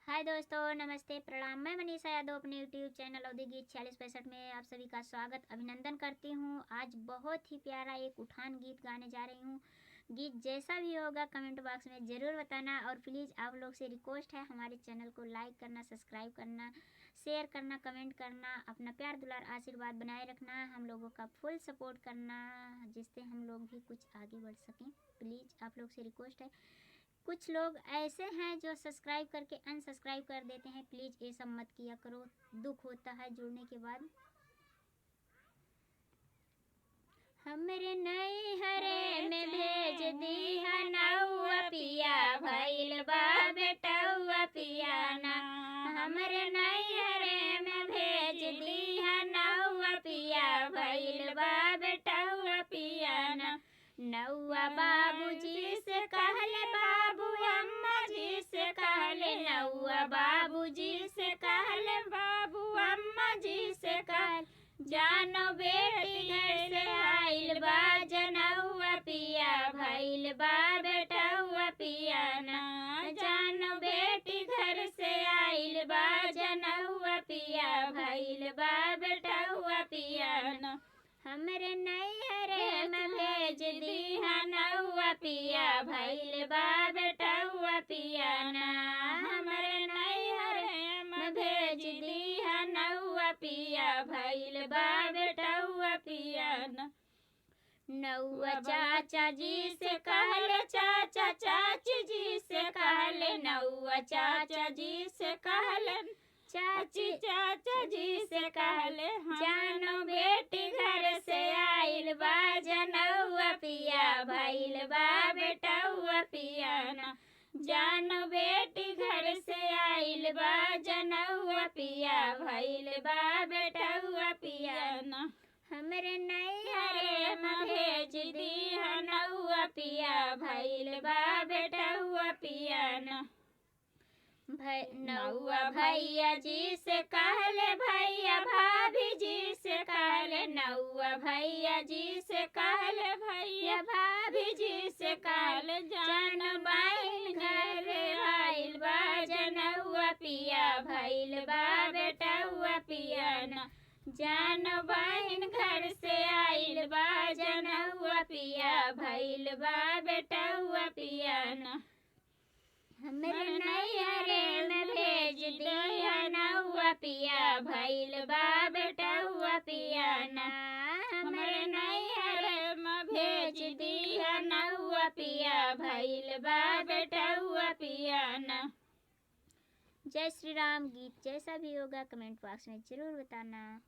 हाय दोस्तों, नमस्ते, प्रणाम। मैं मनीषा यादव अपने यूट्यूब चैनल अवधि गीत 4665 में आप सभी का स्वागत अभिनंदन करती हूँ। आज बहुत ही प्यारा एक उठान गीत गाने जा रही हूँ। गीत जैसा भी होगा कमेंट बॉक्स में ज़रूर बताना और प्लीज़ आप लोग से रिक्वेस्ट है हमारे चैनल को लाइक करना, सब्सक्राइब करना, शेयर करना, कमेंट करना, अपना प्यार दुलार आशीर्वाद बनाए रखना, हम लोगों का फुल सपोर्ट करना जिससे हम लोग भी कुछ आगे बढ़ सकें। प्लीज़ आप लोग से रिक्वेस्ट है। कुछ लोग ऐसे हैं जो सब्सक्राइब करके अनसब्सक्राइब कर देते हैं। प्लीज़ ये सब मत किया करो, दुख होता है जुड़ने के बाद। हमरे नैहरे में भेज दी है नौआ पिया भइल बा बेटौआ पियाना। हमरे नैहरे में भेज दी है नौआ पिया भइल बा बेटौआ पियाना। नौआ बाबूजी से कहले बाबू अम्मा जी से कहले, नौआ बाबूजी से कहले बाबू अम्मा जी से कहले, जानो बेटी घर से आइल बा जनौआ पिया भइल बा बेटौआ पियाना। जानो बेटी घर से आइल बा जनौआ पिया भइल बा बेटौआ पियाना। हमरे नैहरे में भेज दी है नौआ पिया भइल बा बेटौआ पियाना। हमरे नैहरे में भेज दी है नौआ पिया भइल बा बेटौआ पियाना। नौआ चाचा जी से कहले, चाचा चाची जी से कहले, नौआ चाचा जी से कहले, चाची चाचा जी से कहले, जानो बेटी घर से आइल बा जनौआ पिया भइल बा बेटौआ पियाना। जानो बेटी घर से आइल बा जनौआ पिया भइल बा बेटौआ पियाना। हमरे नैहरे में भेज दी है नौआ पिया भइल बा बेटौआ पियाना। नौआ भैया जी से कहले, भैया भाभी जी से कहले, नौआ भैया जी से कहले, भैया भाभी जी से कहले, जान बहन घर आइल बा जनौआ पिया भइल बा बेटौआ पियाना। जान बहन घर से आइल बा जनौआ पिया भइल बा बेटौआ पियाना। हमरे नैहरे में भेज दी है नौआ पिया भइल बा बेटौआ पियाना। हमरे नैहरे में भेज दी है नौआ पिया भइल बा बेटौआ पियाना। जय श्री राम। गीत जैसा भी होगा कमेंट बॉक्स में ज़रूर बताना।